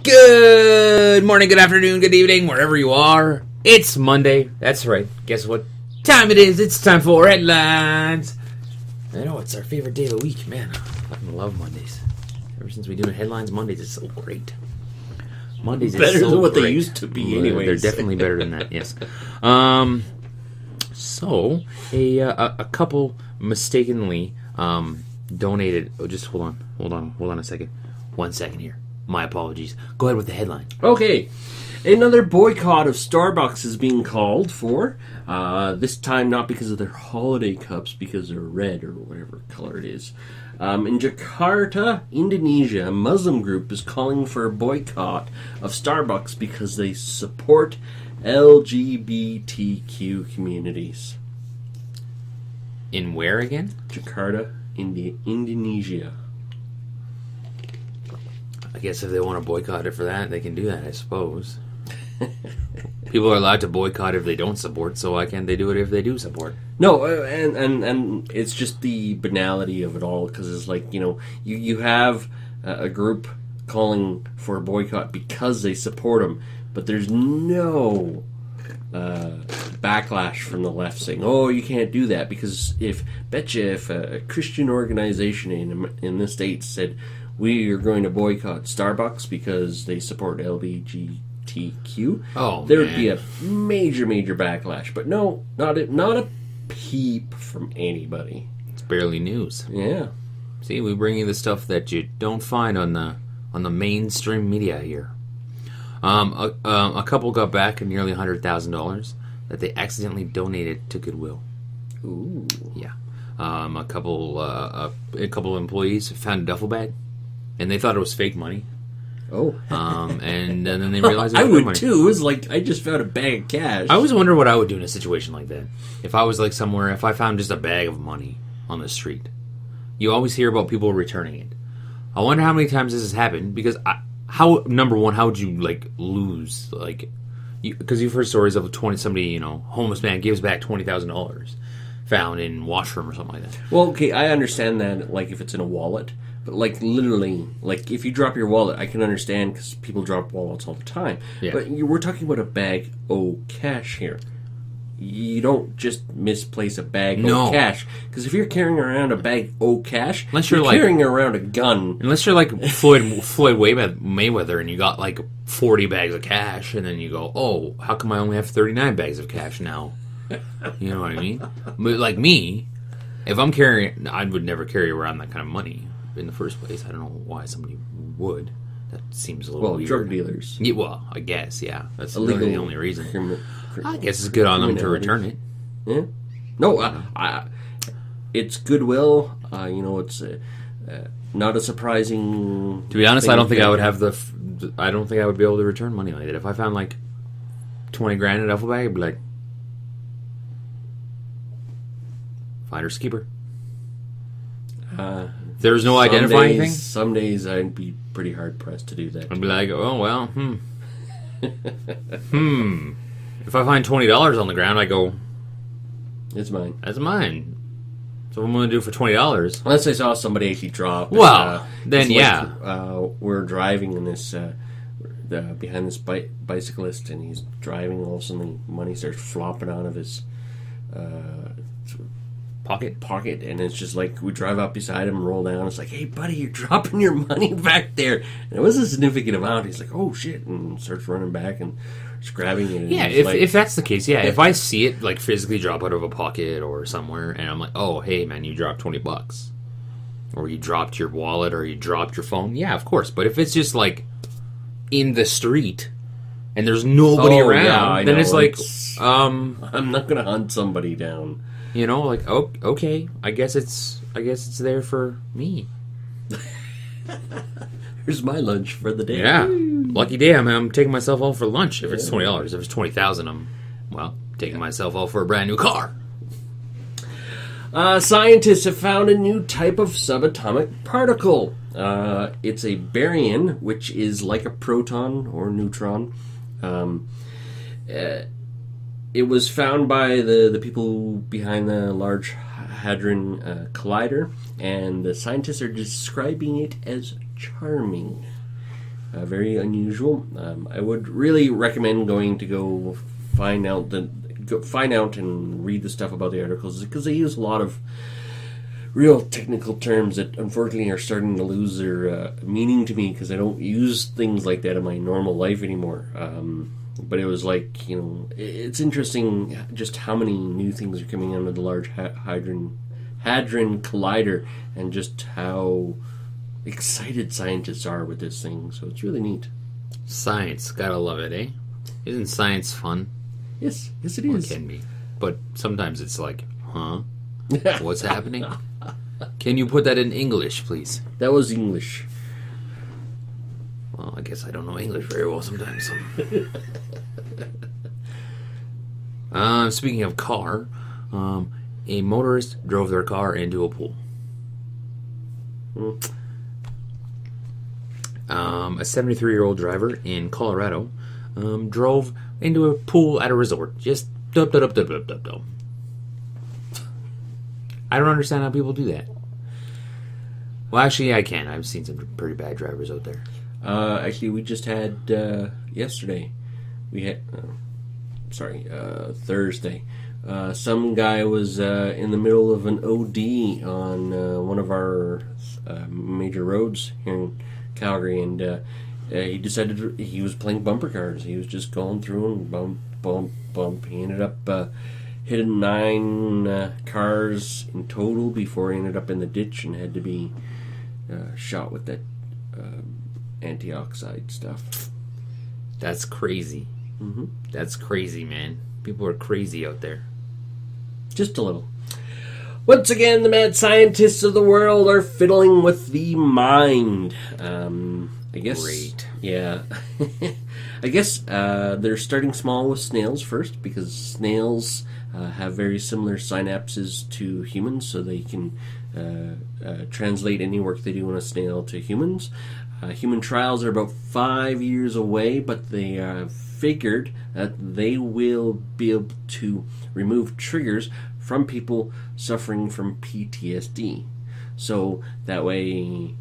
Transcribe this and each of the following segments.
Good morning, good afternoon, good evening, wherever you are. It's Monday. That's right. Guess what time it is? It's time for headlines. I know, it's our favorite day of the week. Man, I fucking love Mondays. Ever since we do headlines, Mondays is so great. Mondays is better so than what great. they used to be anyways. They're definitely better than that, yes. So, a couple mistakenly donated... Oh, just hold on a second. 1 second here. My apologies. Go ahead with the headline. Okay. Another boycott of Starbucks is being called for. This time not because of their holiday cups, because they're red or whatever color it is. In Jakarta, Indonesia, a Muslim group is calling for a boycott of Starbucks because they support LGBTQ communities. In where again? Jakarta, Indonesia. I guess if they want to boycott it for that, they can do that, I suppose. People are allowed to boycott if they don't support, so why can't they do it if they do support? No, and it's just the banality of it all, because it's like, you have a group calling for a boycott because they support them, but there's no backlash from the left saying, oh, you can't do that, because if a Christian organization in the States said, we are going to boycott Starbucks because they support LGBTQ, there would be a major backlash. But no, not a peep from anybody. It's barely news. Yeah. See, we bring you the stuff that you don't find on the mainstream media here. A couple got back nearly $100,000 that they accidentally donated to Goodwill. Ooh. Yeah. A couple employees found a duffel bag, and they thought it was fake money. Oh. And then they realized it was I would money. too. It was like, I just found a bag of cash. I always wonder what I would do in a situation like that. If I was like somewhere, if I found just a bag of money on the street. You always hear about people returning it. I wonder how many times this has happened, because number one, how would you like lose, like, because you've heard stories of somebody, homeless man gives back $20,000 found in washroom or something like that. Well, okay, I understand that, like, if it's in a wallet. But, like, literally, like, if you drop your wallet, I can understand, because people drop wallets all the time. Yeah. But we're talking about a bag of cash here. You don't just misplace a bag of cash. Because if you're carrying around a bag of cash, unless you're carrying around a gun. Unless you're like Floyd Mayweather and you got like 40 bags of cash, and then you go, oh, how come I only have 39 bags of cash now? You know what I mean? But like me, if I'm carrying, I would never carry around that kind of money in the first place. I don't know why somebody would. That seems a little weird. Drug dealers. Yeah, well, I guess, yeah. That's illegal, really the only reason. I guess it's good on them to return it. Yeah. No, it's Goodwill. It's not a surprising. To be honest, I don't think I would have I don't think I would be able to return money like that. If I found like 20 grand in a duffel bag, I'd be like, finders keeper. There's no identifying thing. Some days I'd be pretty hard pressed to do that. I'd be like, oh well, If I find $20 on the ground, I go, it's mine. That's mine. So what I'm going to do for $20? Unless I saw somebody actually drop. Well, then yeah. We're driving in this behind this bicyclist, and he's driving. All of a sudden, the money starts flopping out of his pocket, and it's just like we drive up beside him, roll down. It's like, hey buddy, you're dropping your money back there, and it was a significant amount. He's like, oh shit, and starts running back and just grabbing it. Yeah, if that's the case, yeah. If I see it like physically drop out of a pocket or somewhere, and I'm like, oh hey man, you dropped $20, or you dropped your wallet, or you dropped your phone, yeah, of course. But if it's just like in the street and there's nobody around, then it's like, I'm not gonna hunt somebody down. Like, oh, okay, I guess it's there for me. Here's my lunch for the day. Yeah, lucky day. I'm taking myself out for lunch. If it's $20, if it's $20,000, I'm taking myself out for a brand new car. Scientists have found a new type of subatomic particle. It's a baryon, which is like a proton or neutron. It was found by the people behind the Large Hadron Collider, and the scientists are describing it as charming. very unusual. I would really recommend going to go find out and read the stuff about the articles, because they use a lot of real technical terms that unfortunately are starting to lose their meaning to me, because I don't use things like that in my normal life anymore. But it was like, it's interesting just how many new things are coming out of the Large Hadron Collider, and just how excited scientists are with this thing. So it's really neat. Science, gotta love it, eh? Isn't science fun? Yes it Or is. can be. But sometimes it's like, huh? What's happening? Can you put that in English, please? That was English. Well, I guess I don't know English very well sometimes. Speaking of car, a motorist drove their car into a pool. A 73-year-old driver in Colorado drove into a pool at a resort. Just dub. I don't understand how people do that. Well, actually, I can. I've seen some pretty bad drivers out there. Actually, we just had yesterday. We had Thursday. Some guy was in the middle of an OD on one of our major roads here in Calgary, and he decided he was playing bumper cars. He was just going through and bump. He ended up hitting 9 cars in total before he ended up in the ditch and had to be shot with that antioxide stuff. That's crazy. Mm-hmm. That's crazy, man. People are crazy out there. Just a little. Once again, the mad scientists of the world are fiddling with the mind. I guess. Great. Yeah. I guess they're starting small with snails first, because snails have very similar synapses to humans, so they can translate any work they do on a snail to humans. Human trials are about 5 years away, but they have figured that they will be able to remove triggers from people suffering from PTSD. So that way,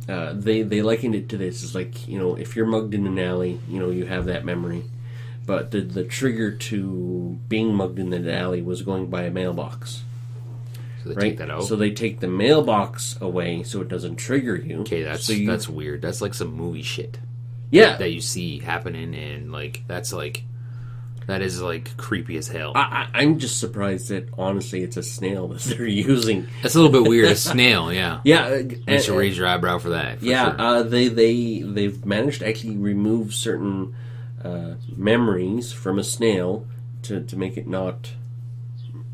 they likened it to this. It's like, if you're mugged in an alley, you have that memory. But the trigger to being mugged in the alley was going by a mailbox. So they Right? take that out. So they take the mailbox away so it doesn't trigger you. Okay, that's weird. That's like some movie shit Yeah. that you see happening, and that is creepy as hell. I'm just surprised that, honestly, it's a snail that they're using. That's a little bit weird. A snail, yeah. Yeah. You should raise your eyebrow for that. For sure. They've managed to actually remove certain memories from a snail to make it not,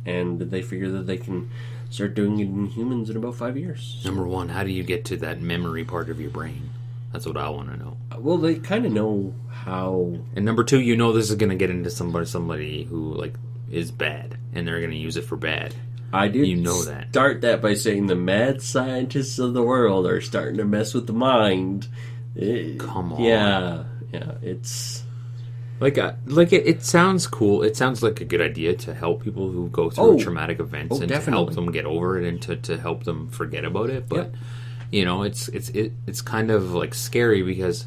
and they figure that they can start doing it in humans in about 5 years. Number one, how do you get to that memory part of your brain? That's what I want to know. Well, they kind of know how. And number two, this is going to get into somebody who is bad, and they're going to use it for bad. I did. You know that. Start that by saying the mad scientists of the world are starting to mess with the mind. Come on. Yeah, it's. It sounds cool. It sounds like a good idea to help people who go through traumatic events, and definitely. to help them get over it, and to help them forget about it. But it's kind of scary, because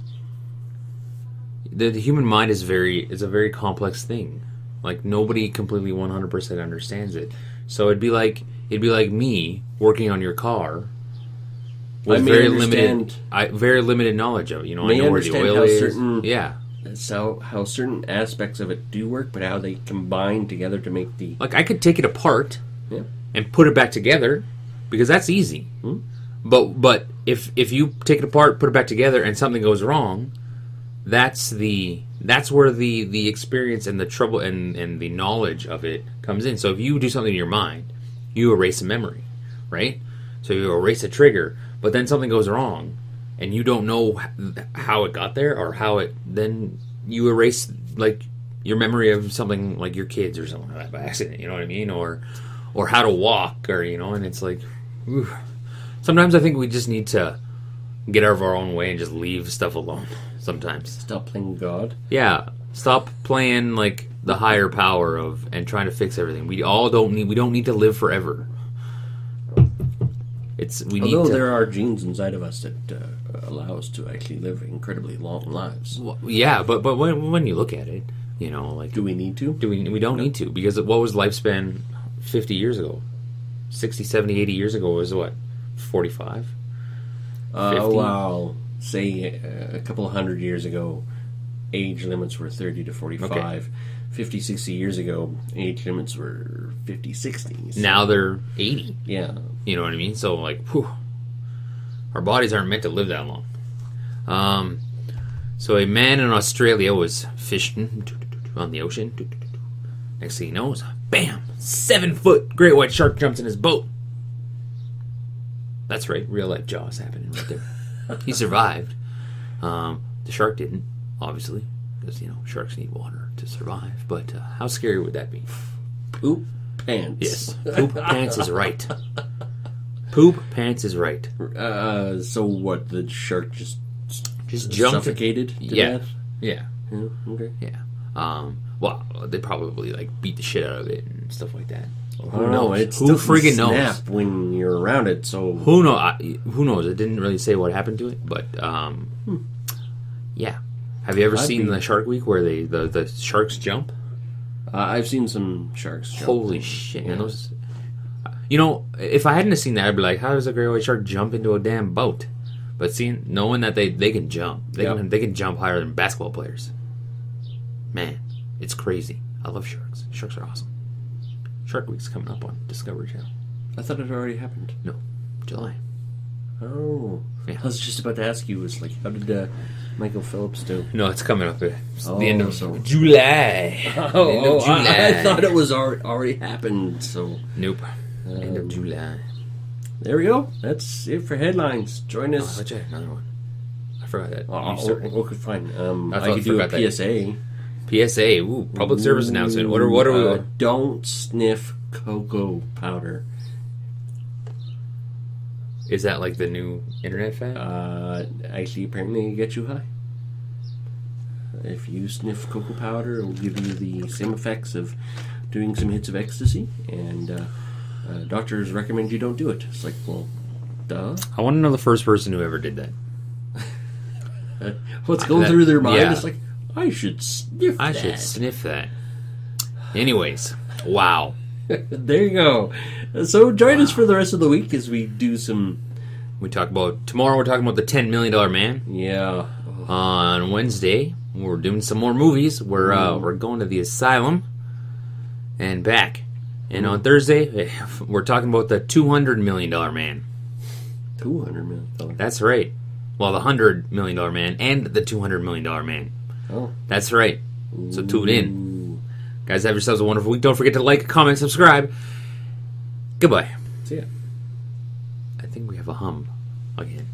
the human mind is a very complex thing. Nobody completely 100% understands it. So it'd be like me working on your car with very limited knowledge of it. I know where the oil is. How certain aspects of it do work, but how they combine together to make the... I could take it apart and put it back together, because that's easy. But if you take it apart, put it back together, and something goes wrong, that's where the experience and the trouble and the knowledge of it comes in. So if you do something in your mind, you erase a memory, right? So you erase a trigger, but then something goes wrong, and you don't know how it got there, or then you erase your memory of something like your kids or something like that by accident. You know what I mean? Or how to walk, or and it's ooh. Sometimes I think we just need to get out of our own way and just leave stuff alone. Sometimes Stop playing God. Yeah, stop playing the higher power and trying to fix everything. We don't need to live forever. We need Although to. there are genes inside of us that allow us to actually live incredibly long lives. Well, yeah, but when you look at it, like Do we need to? we don't need to, because what was lifespan 50 years ago? 60, 70, 80 years ago was what? 45? 50? Well, say a couple of hundred years ago, age limits were 30 to 45. Okay. 50, 60 years ago, age limits were 50, 60s. Now they're 80. Yeah. You know what I mean? So, like, whew, our bodies aren't meant to live that long. So a man in Australia was fishing on the ocean. Next thing he knows, bam! 7-foot great white shark jumps in his boat. That's right, real life Jaws happening right there. He survived. The shark didn't, obviously, because sharks need water to survive. But how scary would that be? Poop pants. Yes, poop pants is right. Poop pants is right. So what? The shark just jumped. suffocated to Yeah, death? yeah, Yeah. Okay. yeah. Well, they probably beat the shit out of it and stuff like that. I don't know. It Who still friggin' knows? snap when you're around it. So Who knows? It didn't really say what happened to it, but yeah. Have you ever seen the Shark Week where the sharks jump? I've seen some sharks. Jump. Holy shit! Yeah. Man, those. If I hadn't have seen that, I'd be like, "How does a great white shark jump into a damn boat?" But knowing that they can jump, they can jump higher than basketball players. Man, it's crazy. I love sharks. Sharks are awesome. Shark Week's coming up on Discovery Channel. I thought it already happened. No, July. Oh. Yeah. I was just about to ask you, how did Michael Phillips do? No, it's coming up at the end of I July. End of July. thought it was already happened, so... Nope. End of July. There we go. That's it for headlines. Join Oh, I us. bet you had another one. I forgot that. Okay, fine. I I could do a forgot that. PSA. PSA. Ooh, public service announcement. What are we? Don't sniff cocoa powder. Is that like the new internet fad? Actually, apparently, it gets you high. If you sniff cocoa powder, it will give you the same effects of doing some hits of ecstasy, and doctors recommend you don't do it. It's like, well, duh. I want to know the first person who ever did that. What's going through their mind? Yeah. It's like, I should sniff I that. should sniff that. Anyways, wow. There you go. So join us for the rest of the week as we do some... Tomorrow we're talking about the $10 Million Man. Yeah. On Wednesday, we're doing some more movies. We're going to the asylum and back. And on Thursday, we're talking about the $200 Million Man. $200 million. That's right. Well, the $100 Million Man and the $200 Million Man. Oh. That's right. So tune in. Guys, have yourselves a wonderful week. Don't forget to like, comment, subscribe. Goodbye. See ya. I think we have a hum again.